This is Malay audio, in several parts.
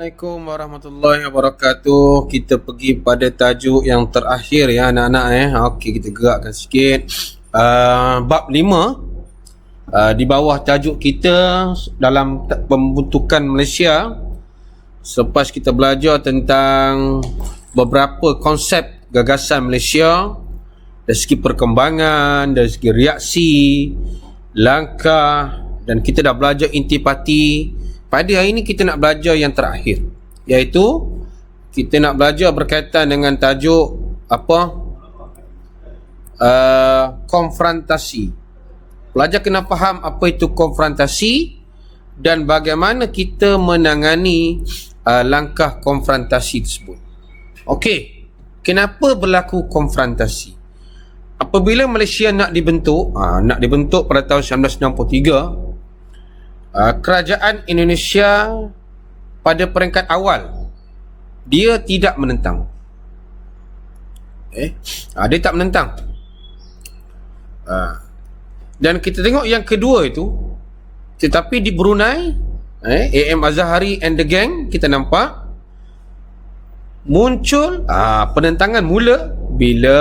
Assalamualaikum warahmatullahi wabarakatuh. Kita pergi pada tajuk yang terakhir ya anak-anak Okey, kita gerakkan sikit. Bab 5 di bawah tajuk kita dalam pembentukan Malaysia. Selepas kita belajar tentang beberapa konsep gagasan Malaysia dari segi perkembangan, dari segi reaksi, langkah, dan kita dah belajar intipati. Pada hari ini kita nak belajar yang terakhir, iaitu kita nak belajar berkaitan dengan tajuk konfrontasi. Pelajar kena faham apa itu konfrontasi dan bagaimana kita menangani langkah konfrontasi tersebut. Okey, kenapa berlaku konfrontasi? Apabila Malaysia nak dibentuk pada tahun 1963, kerajaan Indonesia pada peringkat awal dia tidak menentang. Dia tak menentang. Dan kita tengok yang kedua itu, tetapi di Brunei, AM Azhari and the gang, kita nampak muncul penentangan mula bila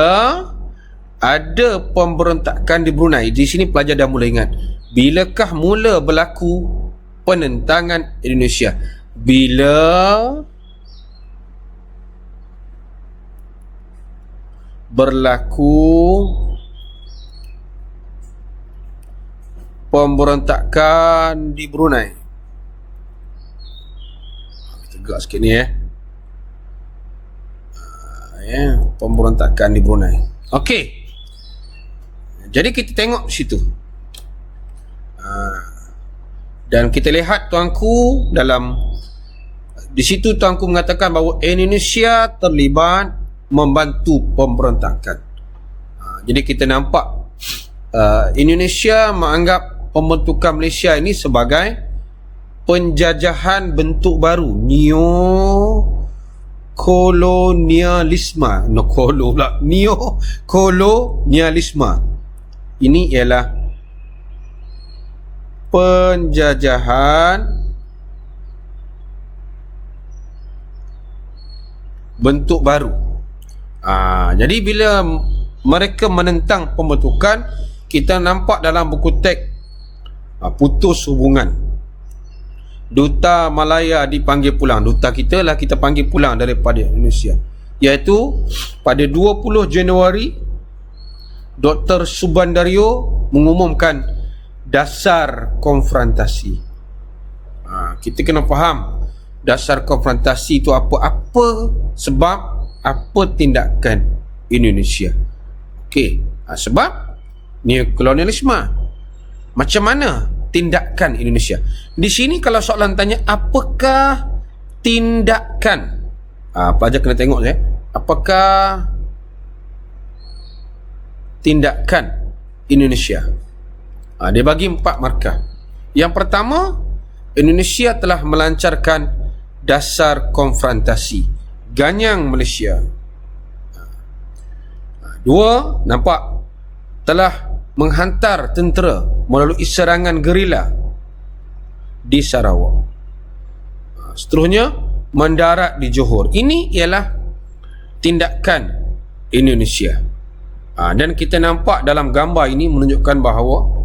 ada pemberontakan di Brunei. Di sini pelajar dah mula ingat, bilakah mula berlaku penentangan Indonesia? Bila berlaku pemberontakan di Brunei. Tegak sikit ni pemberontakan di Brunei. Okey, jadi kita tengok situ. Dan kita lihat tuanku dalam di situ, tuanku mengatakan bahawa Indonesia terlibat membantu pemberontakan. Jadi kita nampak Indonesia menganggap pembentukan Malaysia ini sebagai penjajahan bentuk baru, neo-kolonialisme. Ini ialah penjajahan bentuk baru. Jadi bila mereka menentang pembentukan, kita nampak dalam buku teks putus hubungan. Duta Malaya dipanggil pulang. Duta kita lah kita panggil pulang daripada Indonesia. Iaitu pada 20 Januari Dr. Subandario mengumumkan dasar konfrontasi. Kita kena faham dasar konfrontasi itu apa sebab apa tindakan Indonesia. Okey, sebab neokolonialisme. Macam mana tindakan Indonesia? Di sini kalau soalan tanya apakah tindakan, pelajar kena tengok apakah tindakan Indonesia? Dia bagi 4 markah. Yang pertama, Indonesia telah melancarkan dasar konfrontasi, ganyang Malaysia. 2, nampak telah menghantar tentera melalui serangan gerila di Sarawak. Seterusnya, mendarat di Johor. Ini ialah tindakan Indonesia. Dan kita nampak dalam gambar ini menunjukkan bahawa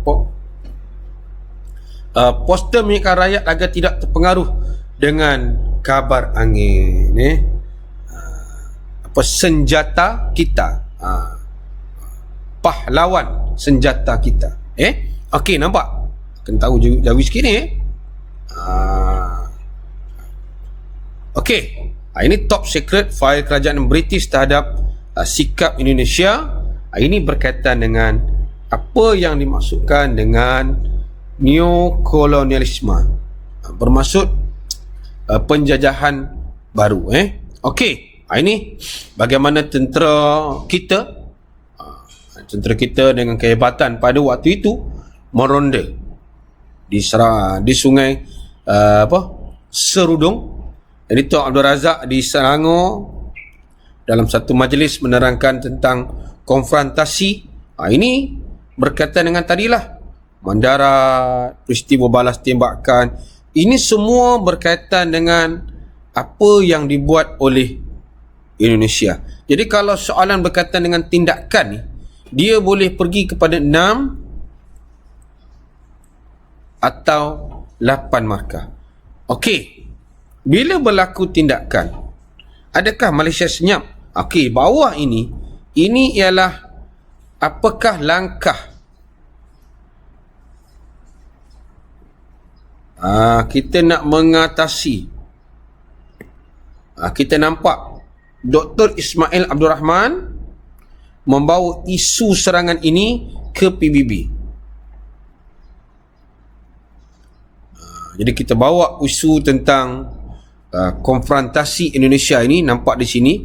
poster mengingatkan rakyat agar tidak terpengaruh dengan kabar angin. Senjata kita, pahlawan senjata kita. Okey, nampak? Kena tahu jauh sikit ni. Okey, ini top secret file kerajaan British terhadap sikap Indonesia. Ini berkaitan dengan apa yang dimaksudkan dengan neokolonialisme, bermaksud penjajahan baru. Okey, ini bagaimana tentera kita dengan kehebatan pada waktu itu meronda di sungai Serudung. Jadi Tuan Abdul Razak di Selangor dalam satu majlis menerangkan tentang konfrontasi. Ini berkaitan dengan tadilah mendarat, peristiwa balas tembakan. Ini semua berkaitan dengan apa yang dibuat oleh Indonesia. Jadi kalau soalan berkaitan dengan tindakan ni, dia boleh pergi kepada 6 atau 8 markah. Okey, bila berlaku tindakan, adakah Malaysia senyap? Okey, bawah ini ialah apakah langkah kita nak mengatasi. Kita nampak Dr. Ismail Abdul Rahman membawa isu serangan ini ke PBB. Jadi kita bawa isu tentang konfrontasi Indonesia ini, nampak di sini,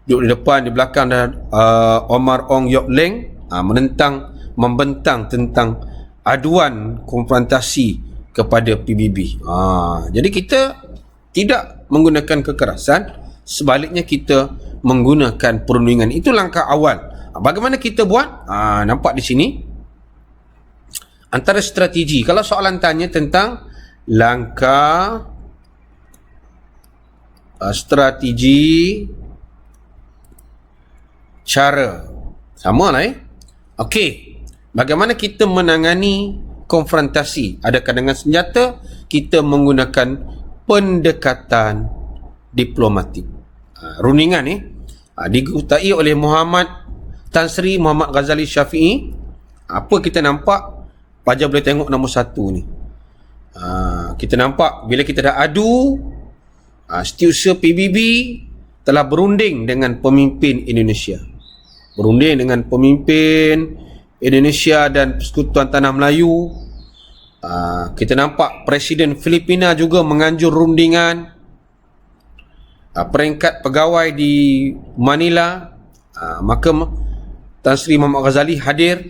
duduk di depan, di belakang dan Omar Ong Yok Leng membentang tentang aduan konfrontasi kepada PBB. Jadi kita tidak menggunakan kekerasan, sebaliknya kita menggunakan perundingan. Itu langkah awal. Bagaimana kita buat? Nampak di sini antara strategi. Kalau soalan tanya tentang langkah strategi cara, sama lah Okey, bagaimana kita menangani konfrontasi? Adakah dengan senjata? Kita menggunakan pendekatan diplomatik. Rundingan ni dikutai oleh Muhammad Tan Sri Muhammad Ghazali Syafi'i. Apa kita nampak? Pajar boleh tengok nombor 1 ni. Kita nampak bila kita dah adu, setiausaha PBB telah berunding dengan pemimpin Indonesia. Berunding dengan pemimpin Indonesia dan Persekutuan Tanah Melayu. Kita nampak Presiden Filipina juga menganjur rundingan. Peringkat pegawai di Manila, maka Tan Sri Muhammad Ghazali hadir.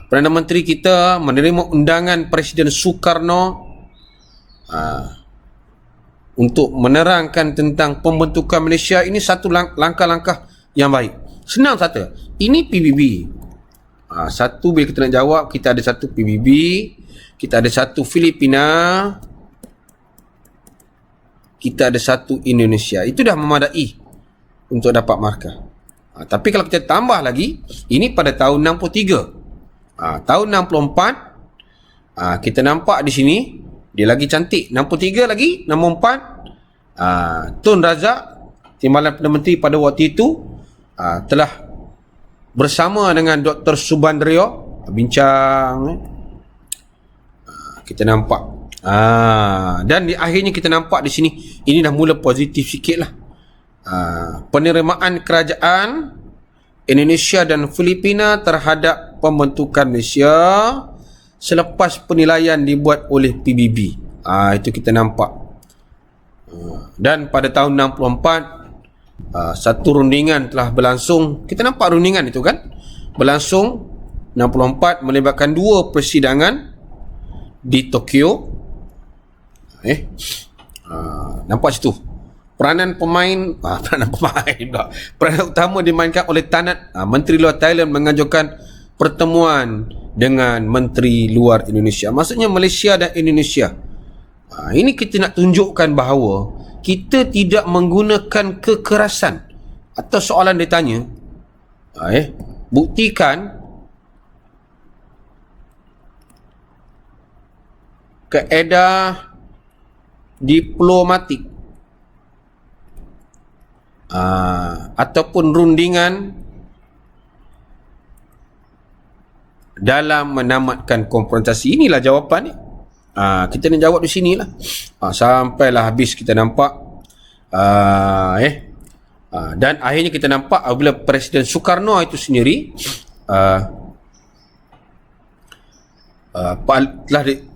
Perdana Menteri kita menerima undangan Presiden Soekarno untuk menerangkan tentang pembentukan Malaysia. Ini satu langkah-langkah yang baik. Senang saja. Ini PBB. Satu, bila kita nak jawab, kita ada satu PBB, kita ada satu Filipina, kita ada satu Indonesia. Itu dah memadai untuk dapat markah. Tapi kalau kita tambah lagi, ini pada tahun 63. Tahun 64, kita nampak di sini, dia lagi cantik. 63 lagi, 64. Tun Razak, Timbalan Perdana Menteri pada waktu itu, telah bersama dengan Dr. Subandrio bincang. Kita nampak. Dan di akhirnya kita nampak di sini, ini dah mula positif sikit lah. Penerimaan kerajaan Indonesia dan Filipina terhadap pembentukan Malaysia selepas penilaian dibuat oleh PBB. Itu kita nampak. Dan pada tahun 64, satu rundingan telah berlangsung. Kita nampak rundingan itu kan berlangsung 64, melibatkan 2 persidangan di Tokyo. Nampak situ peranan utama dimainkan oleh Tanat. Menteri Luar Thailand mengajukan pertemuan dengan Menteri Luar Indonesia, maksudnya Malaysia dan Indonesia. Ini kita nak tunjukkan bahawa kita tidak menggunakan kekerasan. Atau soalan dia tanya, buktikan kaedah diplomatik ataupun rundingan dalam menamatkan konfrontasi. Inilah jawapan ni. Kita nak jawab di sinilah. Sampailah habis kita nampak. Dan akhirnya kita nampak apabila Presiden Soekarno itu sendiri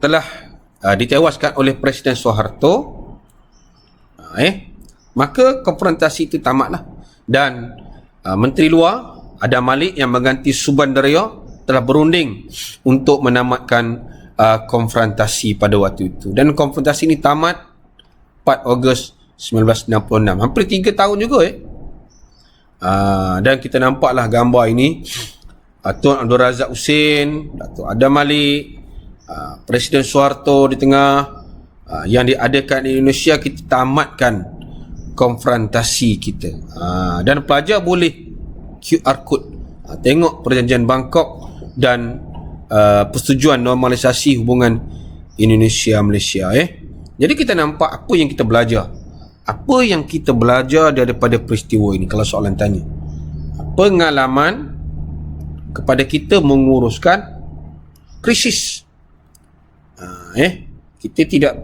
telah ditewaskan oleh Presiden Soeharto, maka konfrontasi itu tamatlah. Dan Menteri Luar Adam Malik yang mengganti Subandrio telah berunding untuk menamatkan konfrontasi pada waktu itu. Dan konfrontasi ini tamat 4 Ogos 1966. Hampir 3 tahun juga. Dan kita nampaklah gambar ini. Tun Abdul Razak Husin, Datuk Adam Malik, Presiden Soeharto di tengah, yang diadakan di Indonesia, kita tamatkan konfrontasi kita. Dan pelajar boleh QR code, tengok perjanjian Bangkok dan persetujuan normalisasi hubungan Indonesia-Malaysia. Jadi kita nampak apa yang kita belajar. Apa yang kita belajar daripada peristiwa ini, kalau soalan tanya. Pengalaman kepada kita menguruskan krisis. Kita tidak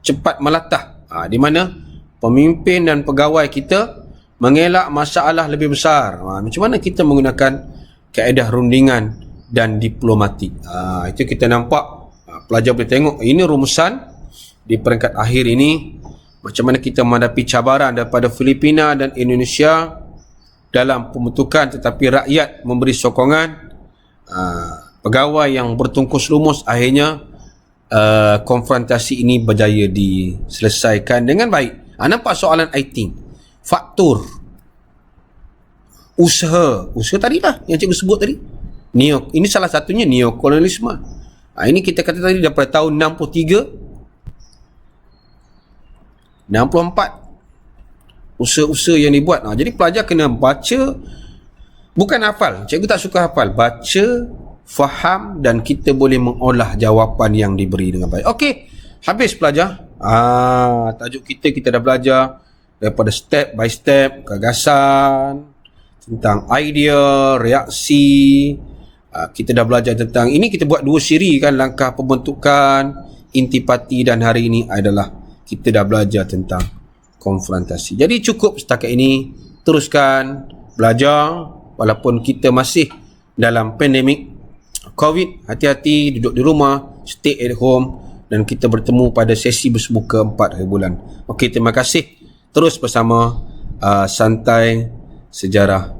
cepat melatah, di mana pemimpin dan pegawai kita mengelak masalah lebih besar. Macam mana kita menggunakan kaedah rundingan dan diplomatik. Itu kita nampak, pelajar boleh tengok ini rumusan di peringkat akhir ini, macam mana kita menghadapi cabaran daripada Filipina dan Indonesia dalam pembentukan, tetapi rakyat memberi sokongan. Pegawai yang bertungkus lumus, akhirnya konfrontasi ini berjaya diselesaikan dengan baik. Nampak soalan IT, faktor, usaha tadi lah yang cikgu sebut tadi. Ini salah satunya neokolonialisme. Ini kita kata tadi daripada tahun 63 64 usaha-usaha yang dibuat. Jadi pelajar kena baca, bukan hafal. Cikgu tak suka hafal, baca, faham, dan kita boleh mengolah jawapan yang diberi dengan baik. Okey, habis pelajar. Tajuk kita dah belajar daripada step by step, gagasan, tentang idea, reaksi. Kita dah belajar tentang ini, kita buat 2 siri kan, langkah pembentukan, intipati, dan hari ini adalah kita dah belajar tentang konfrontasi. Jadi cukup setakat ini. Teruskan belajar walaupun kita masih dalam pandemik COVID. Hati-hati, duduk di rumah, stay at home, dan kita bertemu pada sesi bersemuka 4 hari bulan. Okey, terima kasih. Terus bersama Santai Sejarah